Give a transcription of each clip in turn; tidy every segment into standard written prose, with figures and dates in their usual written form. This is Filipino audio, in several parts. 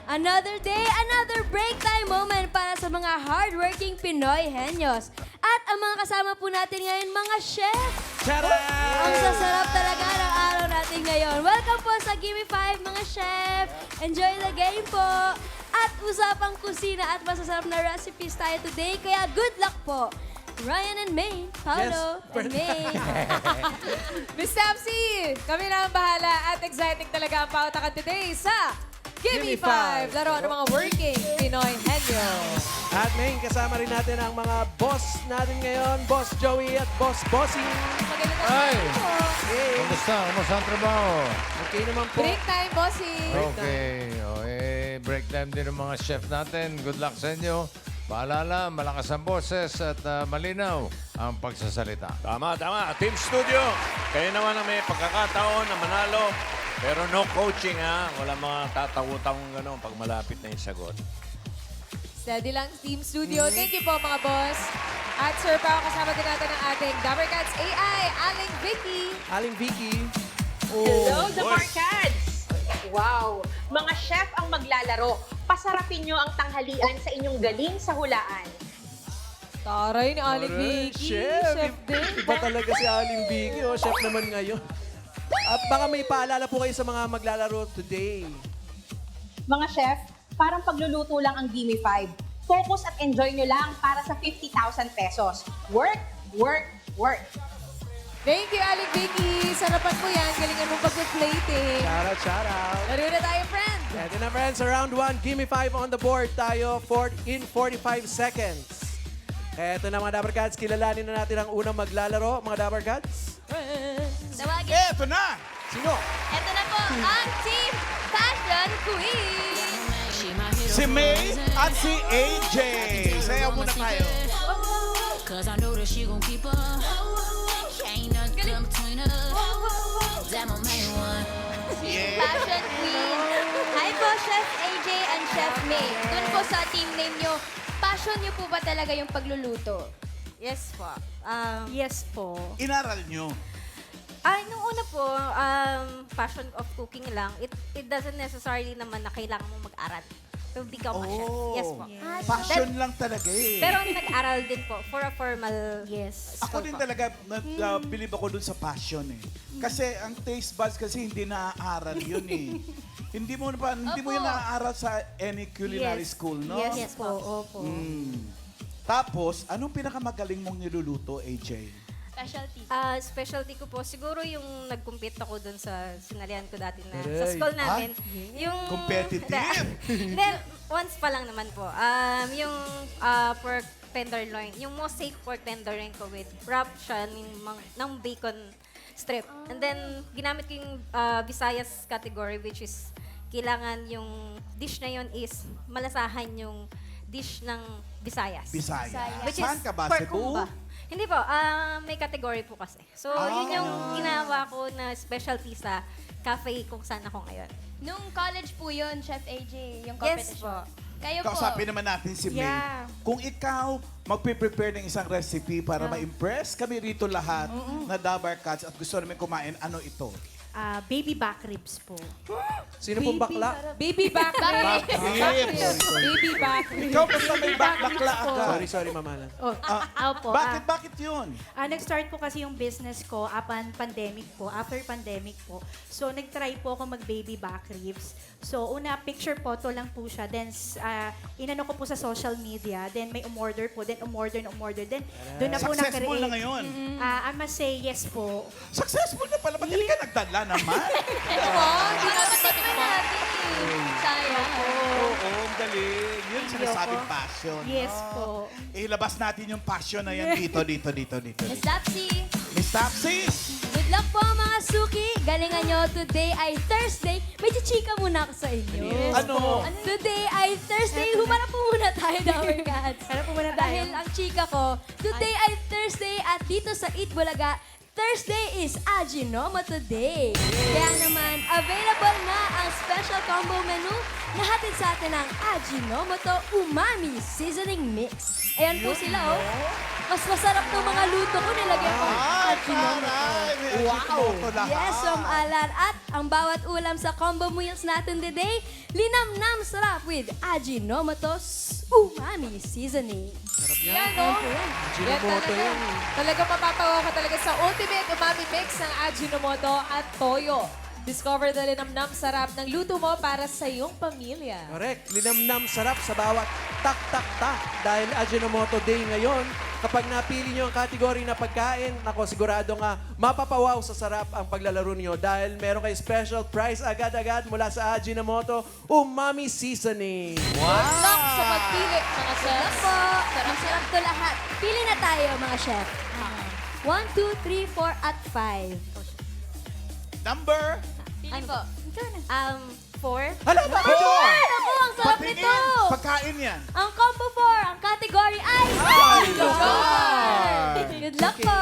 Another day, another break time moment para sa mga hardworking Pinoy henyos. At ang mga kasama po natin ngayon, mga chef. Tara! Ang sasarap talaga ng araw natin ngayon. Welcome po sa Gimme 5, mga chef. Enjoy the game po. At usapang kusina at masasarap na recipes tayo today. Kaya good luck po. Ryan and May, Paolo and May. Miss Tapsi, kami na ang bahala at exciting talaga ang pautakan today sa Gimme 5! Laro ng mga working Pinoy henyo. At May, kasama rin natin ang mga boss natin ngayon, Boss Joey at Boss Bossy. Magandang Ay! po. Hey, Kumusta? Kumusta ang trabaho? okay naman po. Break time, bossy. Okay. Break time din ng mga chef natin. Good luck sa inyo. Paalala, malakas ang boses at malinaw ang pagsasalita. Tama, tama. Team Studio, kayo naman ang may pagkakataon na manalo. Pero no coaching, ha? Wala mga tatawutang gano'n pag malapit na yung sagot. Steady lang, Team Studio. Thank you po, mga boss. At sir, pa kasama din natin ang ating Dabber Cats AI, Aling Vicky. Aling Vicky. Hello, the Marcats! Wow! Mga chef ang maglalaro. Pasarapin nyo ang tanghalian sa inyong galing sa hulaan. Taray ni Aling Vicky. Chef din. Iba talaga si Aling Vicky. Oh, chef naman ngayon. At baka may paalala po kayo sa mga maglalaro today. Mga chef, parang pagluluto lang ang Gimme 5. Focus at enjoy nyo lang para sa 50,000 pesos. Work, work, work. Thank you, Aling Vicky. Sarapan mo yan. Galingan mo pag-plating. Shout out. Laro na tayo, friend. Ito na friends, round 1, Gimme 5 on the board tayo in 45 seconds. Kaya ito na mga Dabber Cats, kilalanin na natin ang unang maglalaro. Mga Dabber Cats. Tawagin. Eto na! Sino? Ito na po ang Team Fashion Queen. Si May at si AJ. Sayaw muna tayo. Cause I know that she gon' keep up. Ain't nothing come between us. That my main one. Fashion Queen. Hi po, Chef AJ and Chef May. Doon po sa team name nyo, passion nyo po ba talaga yung pagluluto? Yes po. Yes po. Inaral nyo. Nung una po, passion of cooking lang. It doesn't necessarily naman na kailangan mo mag-aral to become a chef. Yes po. Passion lang talaga eh. Pero nag-aral din po for a formal yes. Ako din talaga, believe ako dun sa passion eh. Kasi ang taste buds kasi hindi naaaral yun eh. Hindi mo yun naaaral sa any culinary school, no? Yes po. Opo. Tapos, anong pinakamagaling mong niluluto, AJ? Specialty. Specialty ko po, siguro yung nag-compete ako dun sa sinalihan ko dati na sa Aray. school namin. Yung Competitive? Then, once pa lang naman po. Yung pork tenderloin, yung most safe pork tenderloin ko with wrap siya ng bacon strip. And then, ginamit ko yung Visayas category, which is kailangan yung dish na yun is malasahan yung dish ng Visayas. Bisaya. Which Saan is ka ba? pork Cebu? humba. Hindi po, may category po kasi. So, yun yung ginawa ko na specialty sa cafe kung saan ako ngayon. Nung college po yun, Chef AJ, yung Yes competition. po. Kayo po. Kausapin naman natin si May. Yeah. Kung ikaw magpe-prepare ng isang recipe para ma-impress kami rito lahat na Dabber Cats at gusto namin kumain, ano ito? Baby back ribs po. Sino pong bakla? Baby back ribs. Baby back ribs. Ikaw basta may bakla agad. Sorry, Mama Lan. Opo. Bakit yun? Nag-start po kasi yung business ko upon pandemic po, after pandemic po. So, nag-try po ako mag-baby back ribs. So, una, picture photo lang po siya. Then, inano ko po sa social media. Then, may umorder po. Then, umorder. Then, doon na po na-create. Successful na ngayon. I must say yes po. Successful na pala. Ba't hindi ka nagdala naman? Hindi naman natin eh. Sayang. Oo, ang galing. Yun sinasabing passion. Yes no? po. Ilabas natin yung passion na yan dito. Miss Tapsi, Miss Tapsi! good luck po mga suki. Galingan nyo, today ay Thursday. May chichika muna ako sa inyo. Ano? Today ay Thursday. Humarap po muna tayo, Dabber Cats. Harap po muna tayo. Dahil ang chika ko, today ay Thursday at dito sa Eat Bulaga, Thursday is Ajinomoto Day. Kaya naman, available na ang special combo menu na hatid sa atin ng Ajinomoto Umami Seasoning Mix. Ayan po sila, oh. Mas masarap ng mga luto ko, nilagyan ko Ajinomoto. Yes, Alan. At ang bawat ulam sa combo meals natin today, linamnam sarap with Ajinomoto's umami seasoning. Yan, no? Ajinomoto yan. Talaga mapapawa ka talaga sa ultimate umami mix ng Ajinomoto at Toyo. Discover the linamnam sarap ng luto mo para sa iyong pamilya. Correct. Linamnam sarap sa bawat tak-tak-tak. Dahil Ajinomoto Day ngayon, kapag napili nyo ang kategory na pagkain, ako sigurado nga mapapawaw sa sarap ang paglalaro nyo dahil meron kayo special prize agad-agad mula sa Ajinomoto Umami Seasoning. Good luck sa pagpili, mga chefs. Po, masarap to lahat. Pili na tayo, mga chef. 1, 2, 3, 4, at 5. Number? Ano po? 4. Hala, bakit yun? Ako, ang sarap nito! Patingin. Pagkain yan. Ang combo 4, ang category ay... Good luck po!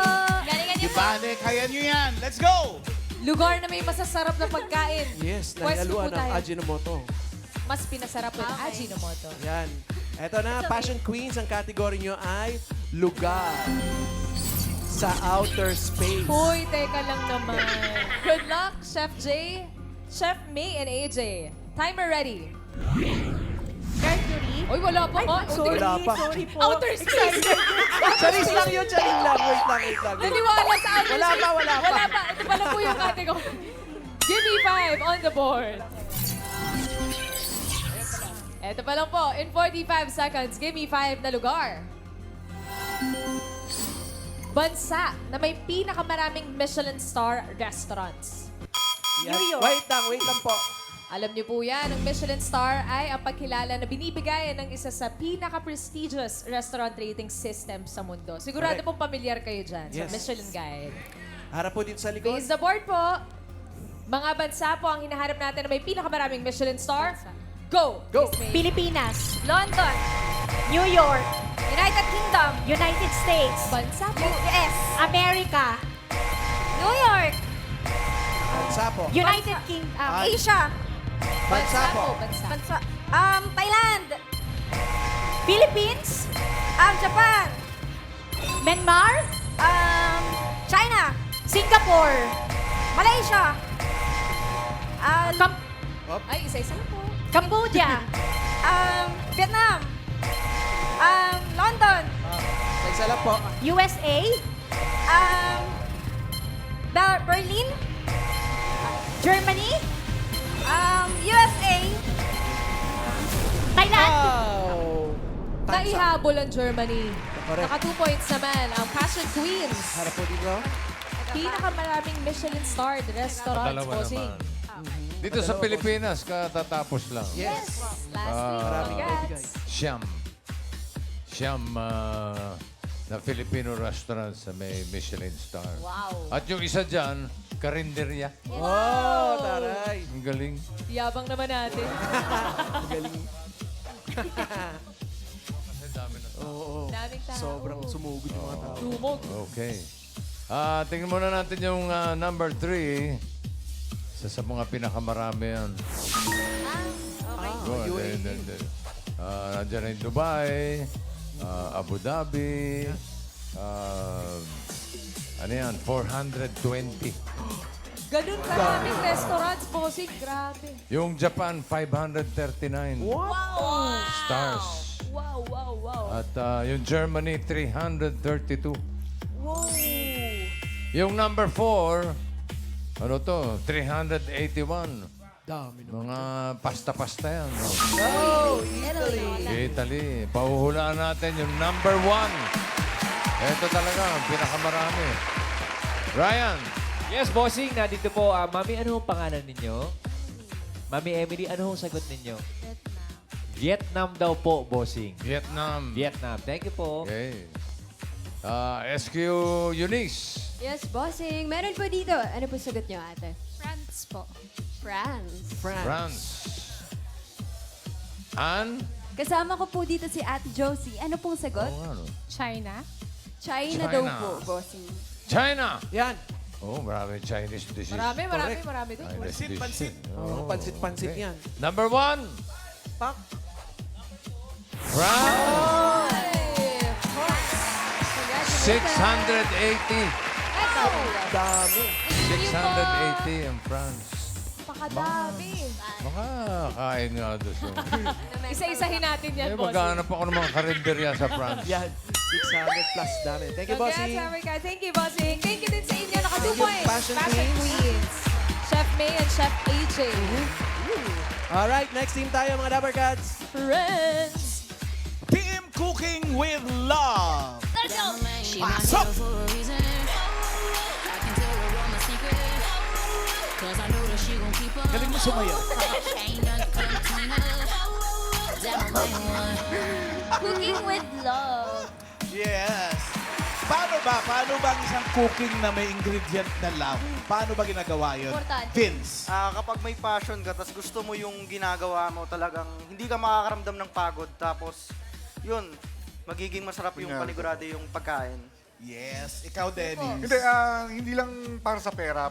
Galingan niyo Di bale, kaya nyo yan. Let's go! Lugar na may masasarap na pagkain. Yes, Pwesto naihaluan po ng tayo. Ajinomoto. Mas pinasarap with Ajinomoto. Yan. Eto na, Passion Queens, ang category nyo ay lugar sa outer space. Uy, teka lang naman. Good luck, Chef J, Chef May, and AJ. Timer ready. Mercury. Uy, wala pa nga. Sorry, Wala pa. sorry po. Outer space. Charis lang yun, charing lang. Wait lang. Naniwala sa outer Wala space. pa, wala pa. Wala pa. Ito pala po yung category. Give me 5 on the board. Ito pa lang po. In 45 seconds, give me 5 na lugar. Bansa na may pinakamaraming Michelin star restaurants. Yan. New York. Wait lang po. Alam niyo po yan, ang Michelin star ay ang pagkilala na binibigay ng isa sa pinaka-prestigious restaurant rating system sa mundo. Sigurado Correct. pong pamilyar kayo dyan sa Yes. Michelin Guide. Harap po dito sa likod. Face the board po. Mga bansa po ang hinaharap natin na may pinakamaraming Michelin star. Go! Go! Miss May. Pilipinas. London. New York. United Kingdom. United States. Bansa po. US. America. New York. Bansa po. United Kingdom. Asia. Bansa po. Bansa. Bansa. Thailand. Philippines. Japan. Myanmar. China. Singapore. Malaysia. Ay, isa-isa lang po. Cambodia. Vietnam. London. Isa lang po. USA. Berlin. Germany. USA. Thailand. Wow! Naihabol ang Germany. Correct. Naka 2 points naman ang Passion Queens. Harap po dito. Pinakamaraming Michelin starred restaurants Dalawa po si naman. Dito sa Pilipinas, katatapos lang. Yes. last week. Maraming ibigay. Siyam na Filipino restaurants na may Michelin star. Wow. At yung isa dyan, karinderya. Oh, taray. Ang galing. Yabang naman natin. Galing. Kasi dami na. Oo. Daming tao. Sobrang sumugod yung mga tao. Dumog. Okay. Tingnan muna natin yung number 3. Isa sa mga pinakamarami yan. Oh, UAE. Nandiyan na yung Dubai, Abu Dhabi, ano yan, 420. Ganun karaming restaurants, bossing. Grabe. Yung Japan, 539 stars. Wow, wow, wow. At yung Germany, 332. Wow. Yung number 4, ano to, 381. Dami na. Mga pasta-pasta yan. No? Oh, Italy. Italy. Pahuhulaan natin yung number 1. Ito talaga, ang pinakamarami. Ryan, Yes, bossing. Nandito po. Mami, ano ang pangalan ninyo? Mami Emily, ano ang sagot ninyo? Vietnam daw po, bossing. Vietnam. Vietnam. Thank you po. Okay. SQ Eunice. Yes, bossing. Meron po dito. Ano po sagot nyo, ate? France po. France. France. Ann? Kasama ko po dito si Ate Josie. Ano pong sagot? Oo nga, no? China. China China. daw po, bossing. China. Yan. Oh, marami Chinese dishes. Marami doon. Chinese dishes. Pansit. Oh, pansit-pansit Okay. yan. Number 1. Pak. France. 680. Dami. 680 ang France. Pakadami. Baka kain nga doon. Isa-isahin natin yan, boss. Maghanap ako ng mga karinderya sa France. Yan. 600 plus dami. Thank you, Congrats, bossing. America. Thank you, bossing. Thank you din sa inyo. Naka 2 Thank you, points. Passion Queens. Chef May and Chef AJ. Alright, next team tayo, mga Dapper Cats. Friends. Team Cooking with Love. She my hero for a reason. I can tell her all my secret. Cause I know that she gon' keep up. Galing mo sumayaw. Ain't nothing come between us. That my main one. Cooking with love. Yes. Paano ba ang isang cooking na may ingredient na love? Paano ba ginagawa yun? Importante. Vince. Kapag may passion ka, tapos gusto mo yung ginagawa mo talagang hindi ka makakaramdam ng pagod. Tapos, yun, magiging masarap yung panigurado yung pagkain. Yes. Ikaw, Dennis. Hindi lang para sa pera.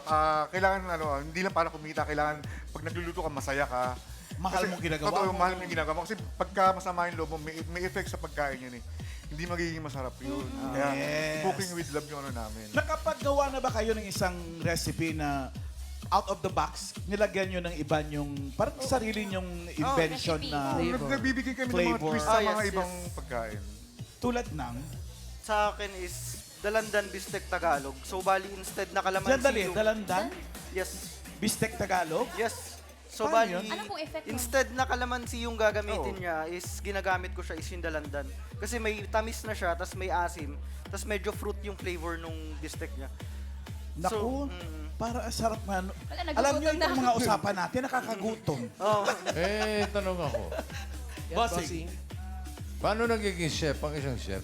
Kailangan hindi lang para kumita. Kailangan pag nagluluto ka, masaya ka. Mahal Kasi, mong ginagawa totoo, mo. mahal mong ginagawa mo. Kasi pagka masama yung loob mo, may effect sa pagkain yun eh. Hindi magiging masarap yun. Kaya, Yes. cooking with love yung namin. Nakapaggawa na ba kayo ng isang recipe na out of the box, nilagyan nyo ng iba yung parang sarili nyong invention na Nagbibigay kami ng mga flavor. twist sa Ah, mga yes, ibang pagkain. tulad ng... Sa akin is dalandan bistek Tagalog. So, bali, instead na kalamansi Sandali, yung... dalandan, Yes. bistek Tagalog. Yes. So, Paano bali, yun? Ano pong effect nun? instead na kalamansi yung gagamitin niya, is ginagamit ko siya is yung dalandan. Kasi may tamis na siya, tas may asim, tas medyo fruit yung flavor nung bistek niya. Naku, para ang sarap nga. nagugutom Alam nyo na yung mga usapan natin, nakakagutom. Oh. Tanong ako. Yan, bossing. Paano nagiging chef ang isang chef?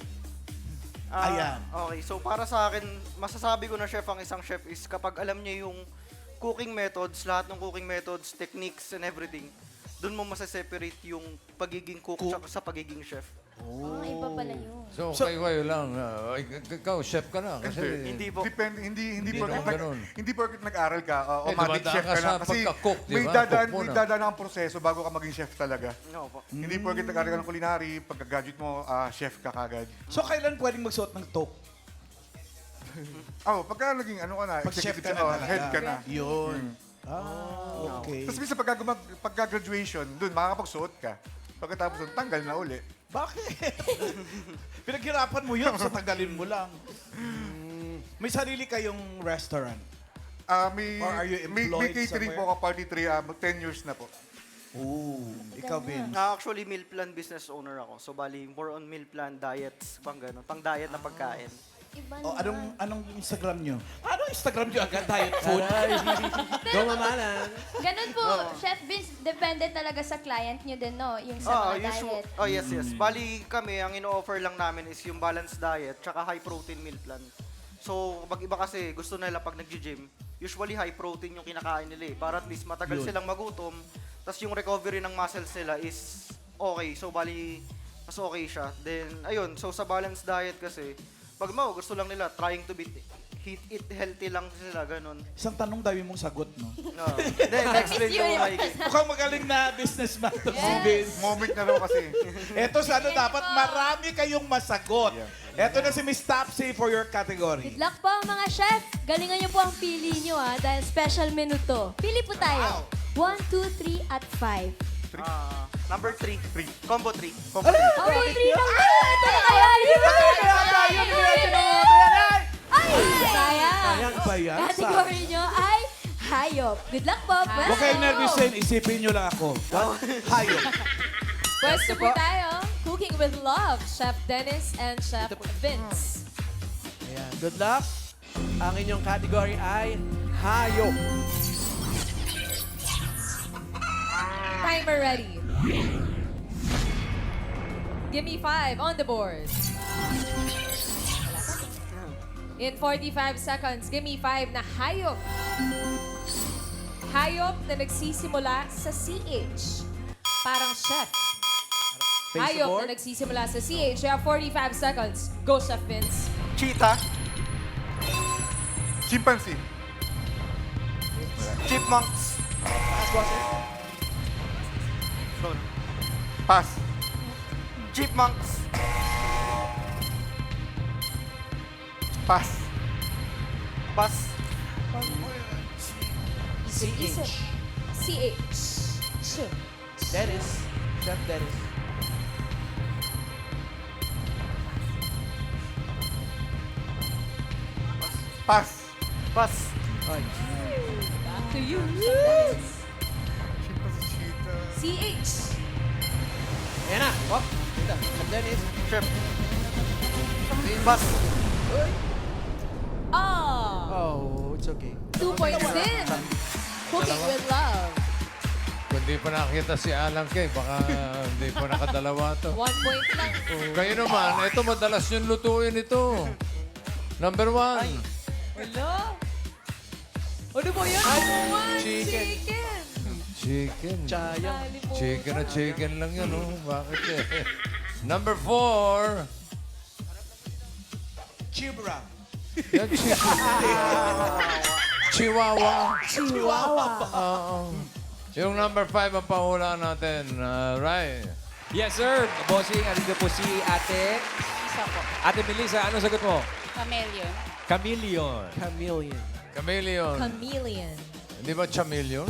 Ayan. Okay, so para sa akin, masasabi ko na chef ang isang chef is kapag alam niya yung cooking methods, lahat ng cooking methods, techniques, and everything, doon mo masaseparate yung pagiging cook tsaka sa pagiging chef. Iba pala yun. So, kayo lang. Ikaw, chef ka na. Kasi Hindi po. Depende, hindi naman ganun. hindi porket nag-aral ka, automatic dumadaan chef ka ka sa na. Kasi pagka-cook, di may ba? dadaan, Cook may muna. dadaan ang proseso bago ka maging chef talaga. No po. Hindi porket nag-aral ka ng culinary, pagka-graduate mo, chef ka kagad. So, kailan pwedeng magsuot ng toque? Pagka naging ano ka na, Pag chef ka executive, na talaga. head ka na. Yun. Okay. Tapos minsan pagka-graduation, doon makakapagsuot ka. Pagkatapos doon, tanggal na uli. Bakit? Pinaghirapan mo yun, sa tagalin mo lang. May sarili kayong restaurant. May, Or are you may employed catering somewhere? po ako, party 3, 10 years na po. Ooh, ikaw, Vince. Actually, meal plan business owner ako. So, bali, more on meal plan, diets, pang diet na pagkain. Iba O, naman. anong Instagram nyo? Anong Instagram nyo agad? Diet food? Go, mamalan. Ganun po, Chef Vince, depende talaga sa client nyo din, no? Yung sa mga diet. Oh, yes, yes. Bali kami, ang ino-offer lang namin is yung balanced diet tsaka high protein meal plan. So, kapag iba kasi, gusto nila pag nag-gym, usually high protein yung kinakain nila eh. Para at least matagal silang magutom. Tapos yung recovery ng muscles nila is okay. So, bali, mas okay siya. Then, ayun. So, sa balanced diet kasi, pag gusto lang nila, trying to eat healthy lang sila, ganun. Isang tanong dami mong sagot, no? No. Then, explain ko maigi. Mukhang magaling na businessman to si Vince. Moment na raw kasi. Eto sa ano, dapat marami kayong masagot. Eto na si Miss Topsy for your category. Good luck po mga chef. Galingan niyo po ang pili niyo dahil special menu to. Pili po tayo. 1, 2, 3 at 5. Number 3. Combo 3. Oh, 3 lang po. Ito na kaya. Ay! Sayang. Sayang ba yan? Category niyo ay hayop. Good luck po. Huwag kayong nervousin, isipin nyo lang ako. Hayop. Pwesto po tayo. Cooking with Love, Chef Dennis and Chef Vince. Ayan. Good luck. Ang inyong category ay hayop. Timer ready. Give me 5 on the board. In 45 seconds, give me 5 na hayop. Hayop na nagsisimula sa CH. Parang chef. Face the Hayop board. na nagsisimula sa CH. You have 45 seconds. Go, Chef Vince. Cheetah. Chimpanzee. Chipmunks. Pass. Chipmunks. Pass. Pass. Isip. CH. Dennis. Chef Dennis. Pass. Pass. Back to you. CH. Ayan na. Hop. Dito. Chef Dennis. Chef. Pass. Ah. Oh, it's okay. 2 points din. Cooking with love. Kung di pa nakita si Alan Kay, baka hindi pa nakadalawa to. 1 point lang. Kayo naman, ito madalas yung lutuin ito. Number 1. Hello? Ano ba yan? chicken. Chicken. Chayang. Chicken na chicken lang yan, oh. Bakit eh? Number 4. Chibra. Yan, chicken. Chihuahua. Chihuahua. Oo. Yung number 5 ang pahulaan natin. Right. Yes, sir. Bossing, andito po si Ate. Isa po. Ate Melissa, ano sagot mo? Chameleon. Chameleon. Chameleon. Chameleon. Chameleon. Hindi ba chameleon?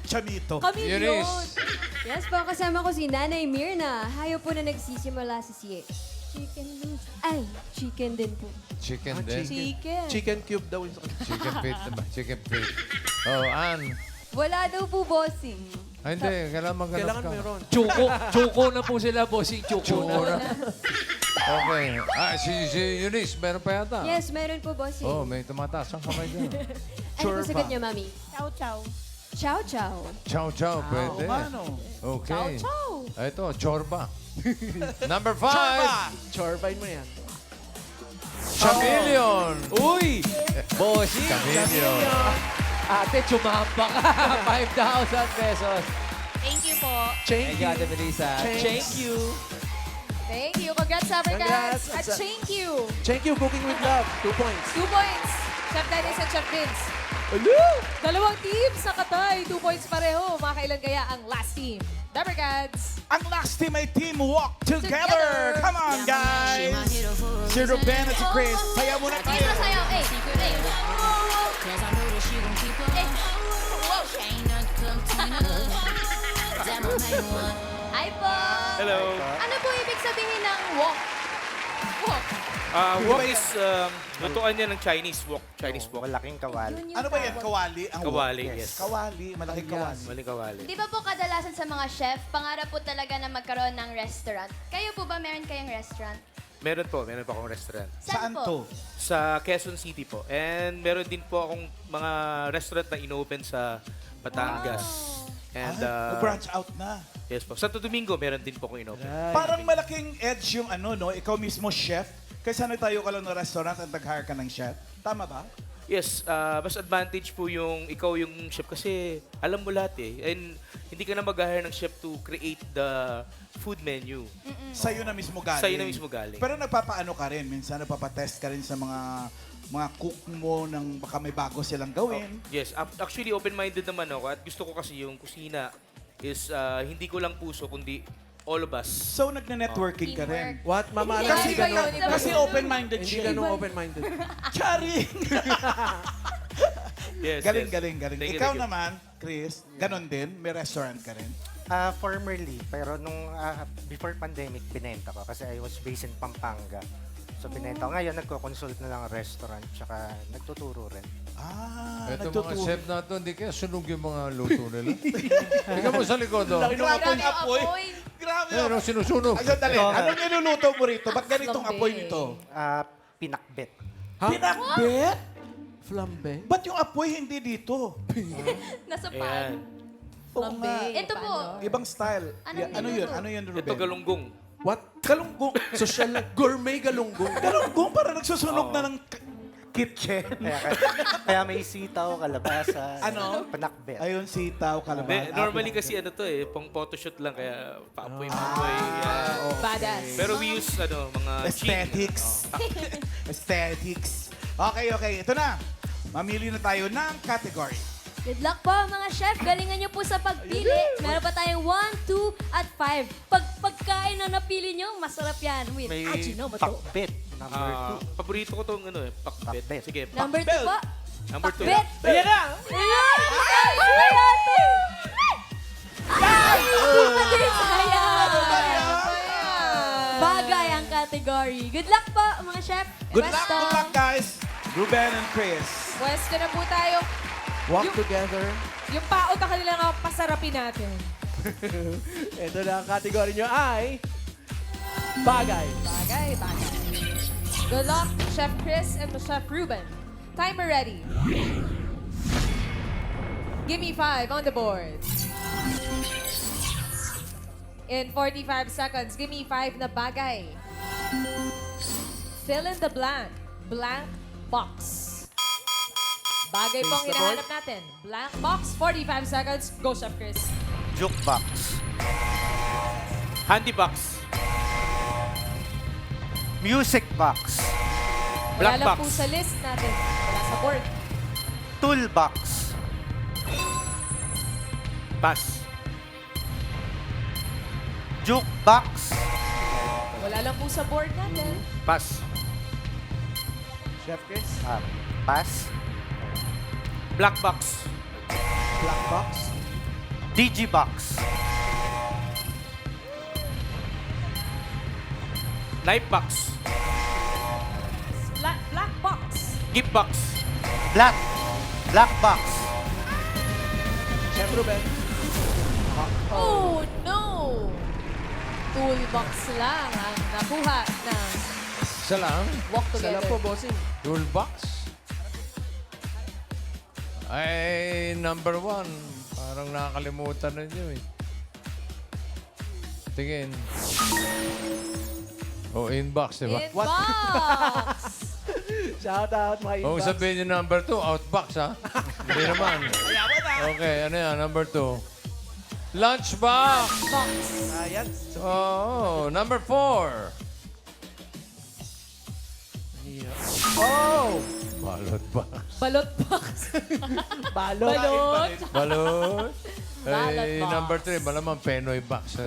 Chamito. Chameleon. Eunice. Yes po, kasama ko si Nanay Mirna. Hayo po na nagsisimula sa CH. Chicken din. Ay, chicken din po. Chicken Ah, din. Chicken. Chicken cube daw yung Chicken feet. Diba? Chicken feet. Oh, Ann. Wala daw po, bossing. Ay, hindi. Kailangan maghanap Kailangan ka. meron. Chuko na po sila, bossing. Chuko na. Okay. Si Eunice, meron pa yata. Yes, meron po, bossing. Oh, may tumataas ang kamay dyan. Ano po sagot niyo, Mami? Chow chow. Chow chow. Chow chow, pwede. Mano. Okay. Chow. Ito, chorba. Number 5. Chorbain mo yan. Chameleon. Uy! Bossing. Chameleon. Ate, chumamba ka. 5,000 pesos. Thank you po. Thank you, Ate Melissa. Thanks. Thank you. Thank you. Congrats, Sabercats. Congrats. At thank you. Thank you, Cooking with Love. 2 points. 2 points. Chef Dennis at Chef Vince. Dalawang teams sa Katay. 2 points pareho. Makakailan kaya ang last team? Sabercats. Ang last team ay Team Walk Together. Together. Come on, guys. Si Ruben at si Chris. Saya muna tayo. Dito sayaw. Eh, eh. Cause I know that she gon' keep up. Ain't nothing come between us. Damn, I made one. Hi po. Hello. Ano po ibig sabihin ng walk? Walk. Wok is, lutuan niya ng Chinese wok. Chinese wok. Malaking kawali. Yun yung Ano ba yan? tawag. Kawali? Ang Kawali, walk. yes. Kawali. Malaking kawali. Maling kawali. Di ba po kadalasan sa mga chef, pangarap po talaga na magkaroon ng restaurant? Kayo po ba meron kayong restaurant? Meron po akong restaurant. Saan to? Sa Quezon City po. And meron din po akong mga restaurant na inopen sa Batangas. And, branch out na. yes po. Santo Domingo, meron din po akong inopen. Parang malaking edge yung ano, no? Ikaw mismo chef. Kaysa nagtayo ka lang ng restaurant at nag-hire ka ng chef. Tama ba? Yes, mas advantage po yung ikaw yung chef kasi alam mo lahat eh. And hindi ka na mag-hire ng chef to create the food menu. Sa'yo na mismo galing. Sa'yo na mismo galing. Pero nagpapaano ka rin. Minsan nagpapatest ka rin sa mga cook mo ng baka may bago silang gawin. Yes, actually open-minded naman ako at gusto ko kasi yung kusina is hindi ko lang puso kundi all of us. So nagne-networking ka rin. What? Mama, Kasi, hindi ganun. kasi open-minded Hindi siya. ganun open-minded. Charing! Yes, galing, yes. galing, galing. Thank you, Ikaw thank you. naman, Chris, ganon din? May restaurant ka rin? Formerly, pero nung before pandemic, binenta ko kasi I was based in Pampanga. So binenta ko. Ngayon, nagko-consult na lang restaurant, tsaka nagtuturo rin. Ito mga chef na ito, hindi kaya sunog yung mga luto nila. Tingnan mo sa likod, oh. Grabe ang apoy. Grabe. Pero sinusunog. Ay, dali. Anong niluluto mo rito? Ba't ganitong apoy nito? Pinakbet. Pinakbet? Flambe? Ba't yung apoy hindi dito? Nasa Ayan. pan. Oo nga. Ito po. Ibang style. Anong Ano yun? niluto? Ano yun, Ruben? Ito galunggong. What? Galunggong. Social na. Gourmet galunggong. Galunggong para nagsusunog na ng kitchen. Kaya may sitaw, kalabasa, Ano? pinakbet. Ayun, sitaw, kalaban. Normally kasi ano to eh, pang photoshoot lang kaya paapoy-apoy. Badass. Pero we use mga Aesthetics. Aesthetics. Okay. Ito na. Mamili na tayo ng category. Good luck po mga chef. Galingan niyo po sa pagpili. Meron pa tayong 1, 2, at 5. Pagkain na napili niyo, masarap yan. Win. May Ajinomoto. pakbet Paborito ko tong ano pakbet. Sige, Number 2 pakbet. po. Number 2. Pakbet. Ayan na! Bagay ang category. Good luck po, mga chef. Good luck, guys. Ruben and Chris. Pwesto na po tayo. Walk Yung- together. Yung paot na kanila nga pasarapin natin. Ito na ang category nyo ay... Bagay. Bagay. Good luck, Chef Chris and Chef Ruben. Timer ready. Give me 5 on the board. In 45 seconds, give me 5 na bagay. Fill in the blank. Blank box. Bagay pong Face the hinahanap natin. Blank box, 45 seconds. Go, Chef Chris. Jukebox. Handy box. Music box. Wala Black lang box. po sa list natin. Wala sa board. Toolbox. Pass. Jukebox. Wala lang po sa board natin. Pass. Chef Chris. Pass. Black box. Black box. Digibox. Knife box. Black box. Gift box. Black box. Chef Ruben. Oh, no! Toolbox lang ang nakuha ng Isa lang. walk Sala together. po, bossing. Toolbox. Ay, number 1. Parang nakakalimutan na niyo eh. Tingin. Inbox, di ba? Inbox! Shout out, mga inbox. Kung sabihin niyo number 2, outbox ha? Hindi naman. Okay, ano yan? Number 2. Lunchbox! Box. Ayan. Oh, number 4. Oh! Balot box. Balot box. Balot. Balot. Balot. Balot Eh, box. number 3, malamang Penoy box.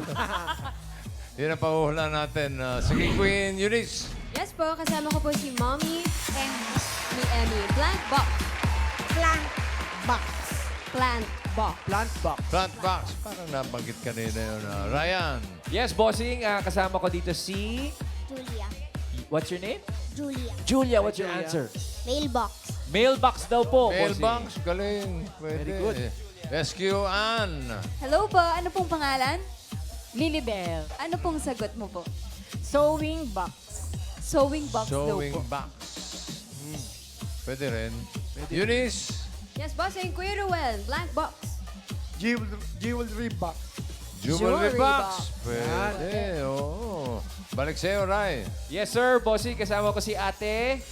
Yan ang pauhula natin. Sige, Queen Eunice. Yes po, kasama ko po si Mommy and ni Emmy. Blank box. Plant box. Plant box. Plant box. Plant box. Parang nabanggit kanina yun. Ryan. Yes, bossing. Kasama ko dito si... Julia. What's your name? Julia. Julia, what's your Julia. answer? Mailbox. Mailbox daw po, Mailbox. Galing. Pwede. Very good. Rescue Ann. Hello po, ano pong pangalan? Lilibel. Ano pong sagot mo po? Sewing box. Sewing box daw Sewing po. box. Pwede rin. Eunice. Yes, bossing. Kuya Ruel, blank box. Jewelry box. Jewelry Jewelry box. box. Pwede. Oo. Balik sa'yo, Ray. Yes, sir. Bossing, kasama ko si Ate...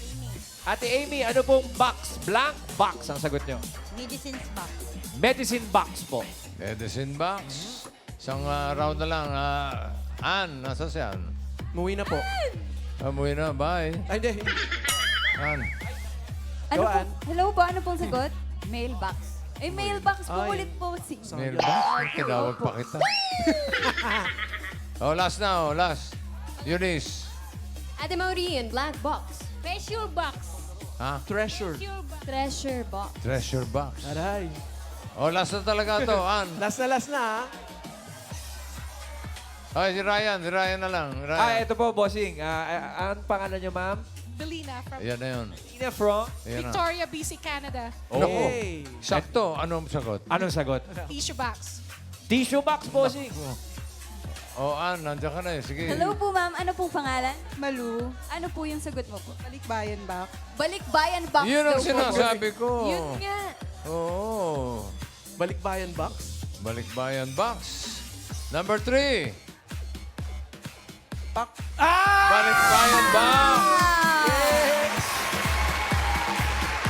Ate Amy, ano pong box? Blank box ang sagot nyo. Medicines box. Medicine box po. Medicine box. Isang round na lang. Ann, nasa siya? Muwi na po. Amuwi na. Bye. Ay, hindi. Ann. Ano Go, po? Ann. Hello po, ano pong sagot? Mailbox. Mailbox po Ay. ulit po. Mailbox. Tinawag pa kita. Last na. Last. Eunice. Ate Maureen, blank box. Treasure box. Ha? Treasure. Treasure box. Treasure box. Aray. Last na talaga to, Ann. Last na. Ay, si Ryan. Si Ryan na lang. Ryan. Ito po, bossing. Ang pangalan nyo, ma'am? Delina from Ayan na yun. Ina from? Ayan na. Victoria, BC, Canada. Oo. Hey. Sakto. Anong sagot? Anong sagot? Tissue box. Tissue box, bossing. Ann, nandiyan ka na eh. Sige. Hello po, ma'am. Ano pong pangalan? Malu. Ano po yung sagot mo po? Balikbayan box. Balikbayan box Yun daw ang po. sinasabi ko. Yun nga. Oo. Balikbayan box. Balikbayan box. Number 3. Pak. Balikbayan box.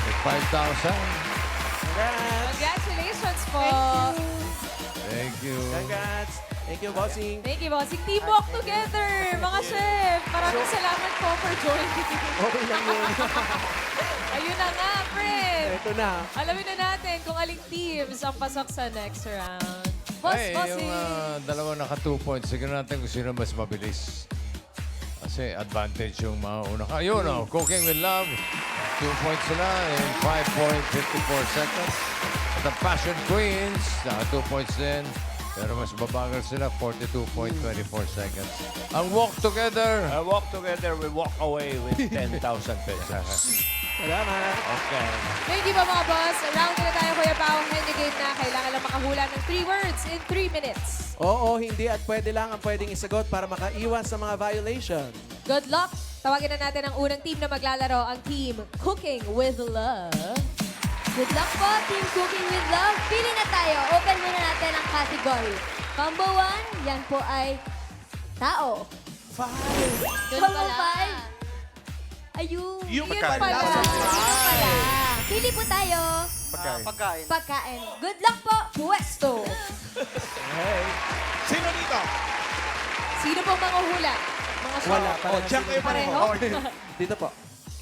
With 5,000. Congratulations po. Thank you. Congrats. Thank you, bossing. Thank you, bossing. Teamwork together, mga chef. Maraming salamat po for joining. Okay lang yun. Ayun na nga, friend. Ito na. Alamin na natin kung aling teams ang pasok sa next round. Boss, Ay, bossing. yung dalawa naka 2 points. Sige natin kung sino mas mabilis. Kasi advantage yung mauna ka. Ayun, Cooking with Love. 2 points sila in 5.54 seconds. At ang Passion Queens, 2 points din. Pero mas babagal sila, 42.24 seconds. Ang Walk Together. Walk together, we walk away with 10,000 pesos. Salamat. Okay. Thank you po mga boss. Round na tayo, Kuya Pao. Hand the game na. Kailangan lang makahula ng 3 words in 3 minutes. Oo, hindi at pwede lang ang pwedeng isagot para makaiwas sa mga violation. Good luck! Tawagin na natin ang unang team na maglalaro, ang team Cooking with Love. Good luck po, Team Cooking with Love. Pili na tayo. Open muna natin ang category. Combo 1, yan po ay tao. 5. Combo 5. Ayun. Yung Yun pagkain. pala. Yun pala. Pili po tayo. Pagkain. Pagkain. Pagkain. Good luck po, Puesto. Sino dito? Sino pong manguhula? Mga chef. Wala. Oh, diyan kayo Pareho? Dito po.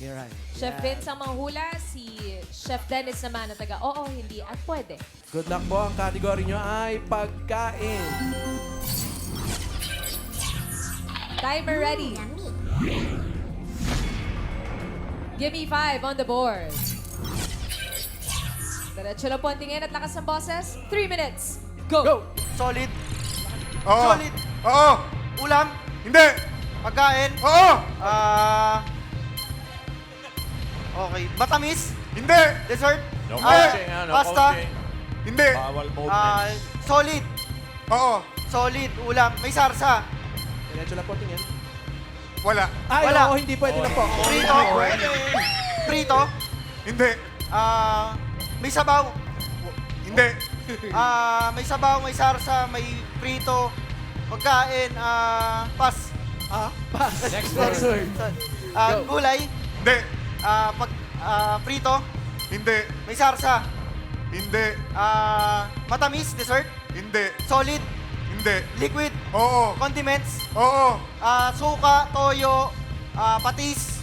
Kiray. Chef Vince ang manghula, si Chef Dennis naman na taga, oo, hindi, at pwede. Good luck po. Ang category nyo ay pagkain. Timer ready. Give me 5 on the board. Diretso lang po ang tingin at lakas ng boses. 3 minutes. Go! Solid. Oo. Solid. Oo. Ulam. Hindi. Pagkain. Oo. Okay. Matamis. Hindi. Dessert. No coaching, no Pasta. coaching. Hindi. Bawal movements. Solid. Oo. Solid. Ulam. May sarsa. Diretso lang po tingin. Wala. Ay, Wala. oo, hindi pwede na po. Prito. Prito. Hindi. May sabaw. Hindi. May sabaw, may sarsa, may prito. Pagkain. Pas. Pass. Next word. Gulay. Hindi. Prito. Hindi. May sarsa. Hindi. Matamis. Dessert. Hindi. Solid. Hindi. Liquid. Oo. Condiments. Oo. Suka, toyo, patis,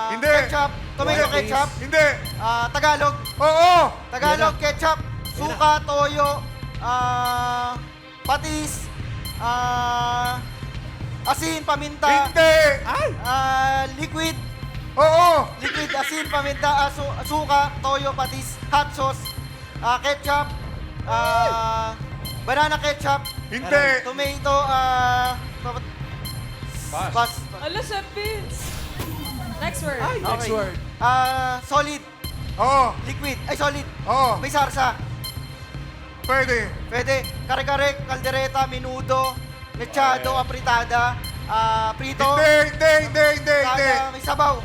Hindi. ketchup, tomato Patis. ketchup, Hindi. Tagalog, Oo. Tagalog ketchup, suka, toyo, patis, asin, paminta, Hindi. liquid, Oo. liquid, asin, paminta, suka, toyo, patis, hot sauce, ketchup, banana ketchup, Hindi. tomato, pas. Ala, Chef Vince! Next word. Next Okay. word. Solid, Oo. liquid, ay solid, Oo. may sarsa, Pwede. pwede, kare-kare, kaldereta, menudo, mechado, apritada, prito, Hindi. kada, may sabaw,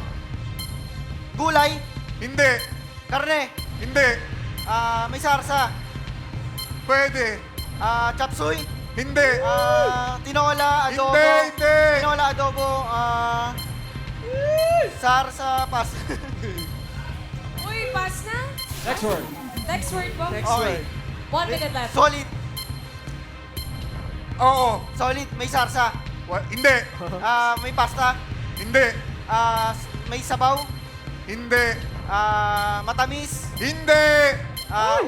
gulay, Hindi. karne, Hindi. may sarsa, Pwede. chop suey, Hindi. tinola, adobo, Hindi. tinola, adobo, sarsa, pas. Uy, pass na. Next word. Next word po. Next Okay. word. 1 minute left. Solid, Oo. solid, may sarsa, Hindi. may pasta, Hindi. may sabaw, Hindi. matamis, Hindi.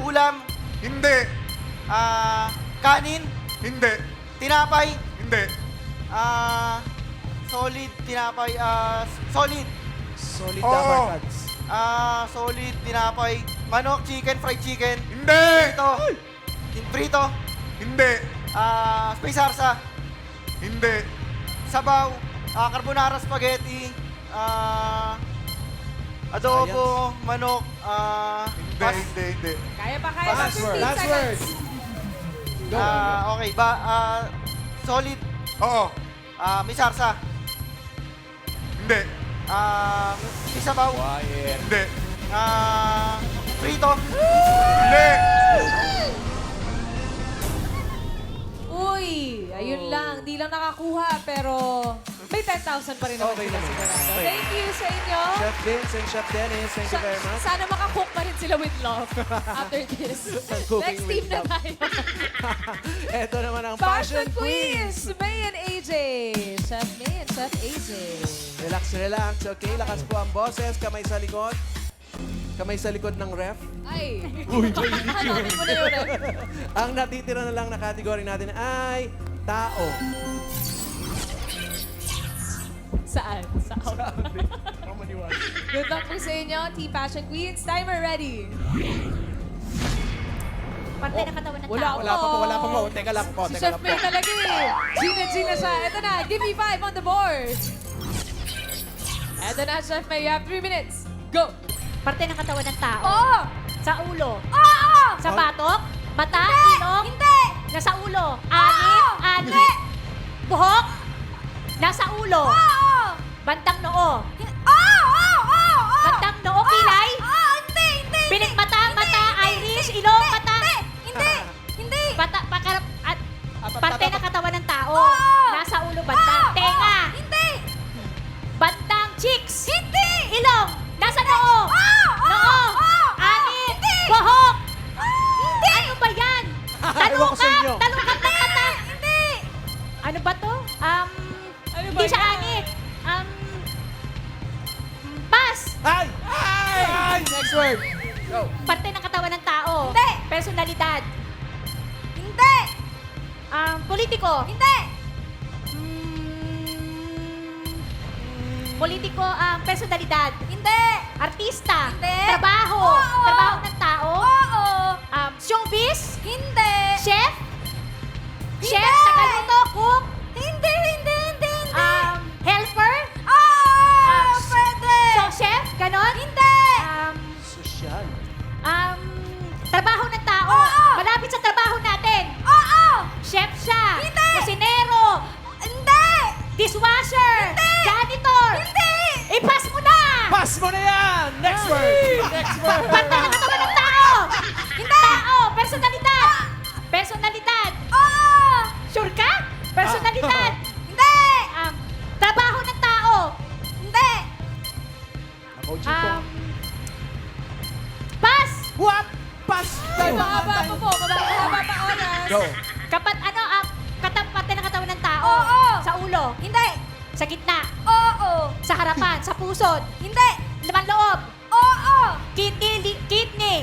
ulam, Hindi. kanin, Hindi. tinapay, Hindi. solid, tinapay, solid, Solid Oo. uppercuts. solid, tinapay, manok, chicken, fried chicken, Hindi. prito, Hindi. may sarsa, Hindi. sabaw, carbonara, spaghetti, adobo, manok, pas. Hindi. Kaya pa, kaya pa. Last 15 word. Last word. seconds. Go. Okay, solid, Oo. may sarsa, Hindi. may sabaw, Quiet. Hindi. prito, Hindi. Uy, ayun lang. Di lang nakakuha, pero may 10,000 pa rin naman Okay sila naman. sigurado. Okay. Thank you sa inyo. Chef Vince and Chef Dennis, thank you very much. Sana makakook pa rin sila with love after this. Cooking Next with team na love. tayo. Ito naman ang Fashion Passion Queens. Queens! May and AJ. Chef May and Chef AJ. Relax, relax. Okay, lakas po ang boses. Kamay sa likod. Kamay sa likod ng ref. Ay! Uy, mainit yun. Hanapin mo na yun eh. Ang natitira na lang na category natin ay tao. Saan? Good luck po sa inyo, Team Fashion Queens. Timer ready. Parte ng katawan ng Wala tao. Wala pa po. Teka lang po, Si teka Chef lang po. May talaga eh. Gina siya. Ito na, give me 5 on the board. Ito na, Chef May. You have 3 minutes. Go! Parte ng katawan ng tao. Oo! Sa ulo. Oo! Sa batok. Mata. Hindi! Ilong. Hindi! Nasa ulo. Ani. Buhok. Nasa ulo. Oo! Bantang noo. Oo! Bantang noo. Kilay. Hindi! Hindi! Pilik mata. Iris. Ilong. Mata. Hindi! Parte ng katawan ng tao. Oo! Nasa ulo. Bantang. Tenga. Hindi! Bantang cheeks. Hindi! Ilong. Nasa noo. Noo. Anit. Buhok. Hindi! Ano ba yan? Ewan ko sa inyo. Talukap ng mata. Hindi! Ano ba to? Ano ba Hindi siya yan? anit. Pass. Ay! Next word. Go. Parte ng katawan ng tao. Hindi. Personalidad. Hindi! Politiko. Hindi! Politiko, personalidad. Hindi! Artista. Hindi. Trabaho. Oo. Trabaho ng tao. Oo! Showbiz. Hindi! Chef. Hindi. Chef. Tagaluto. Cook. Hindi! Helper. Pwede! So, chef. Ganon. Hindi! Sosyal. Trabaho ng tao. Oo. Malapit sa trabaho natin. Oo! Chef siya. Hindi. Kusinero. Hindi! Dishwasher. Hindi. Janitor. Hindi! I-pass mo na. Pass mo na yan! Next word! Next word! Parte ng katawan ng tao. Hindi! Tao. Personalidad. Personalidad. Oo! Sure ka? Personalidad. Hindi! Trabaho ng tao. Hindi! Pass. What? Pass! Time! Mababa pa po. Mababa pa oras. Go. Kapat parte ng katawan ng tao. Oo. Sa ulo. Hindi! Sa gitna. Oo! Sa harapan. Sa pusod. Hindi! Laman loob. Oo! Kidney. Hindi!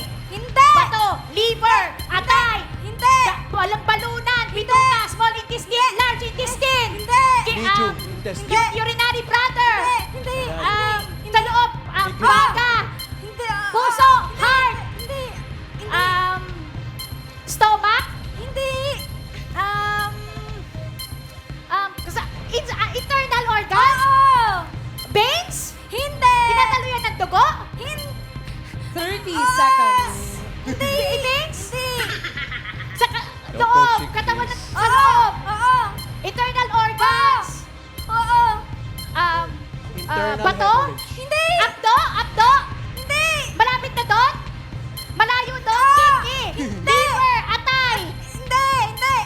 Bato. Liver. Atay. Hindi! Walang balunan. Bituka. Small intestine. Large intestine. Hindi! Medium intestine. Urinary bladder. Hindi! Sa loob. Baga. Hindi! Puso. Heart. Hindi! Stomach. Hindi! Internal organs. Oo! Veins. Hindi! Tinataluyan ng dugo. 30 seconds. Hindi. Veins. Hindi! Sa No loob. coaching, Katawan ng please. sa loob. Oo! Internal organs. Oo! Internal Bato. hemorrhage. Hindi! Abdo. Hindi! Malapit na doon. Malayo doon. Kidney. Liver. Atay. Hindi! Hindi!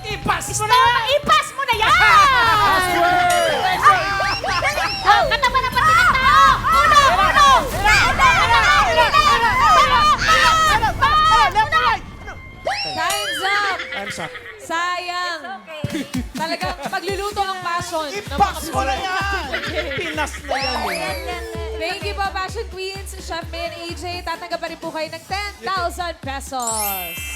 I-pass mo na Stomach. yan! I-pass mo na yan. Last word! Katawan ng parte ng tao. Ulo. Time's up! Time's up. Sayang! Talagang pagluluto ang passion. ng mga I-pass mo na Pinoy. yan! Pinas na yan eh. Thank you po, Fashion Queens, Chef May and AJ. Tatanggap pa rin po kayo ng 10,000 pesos.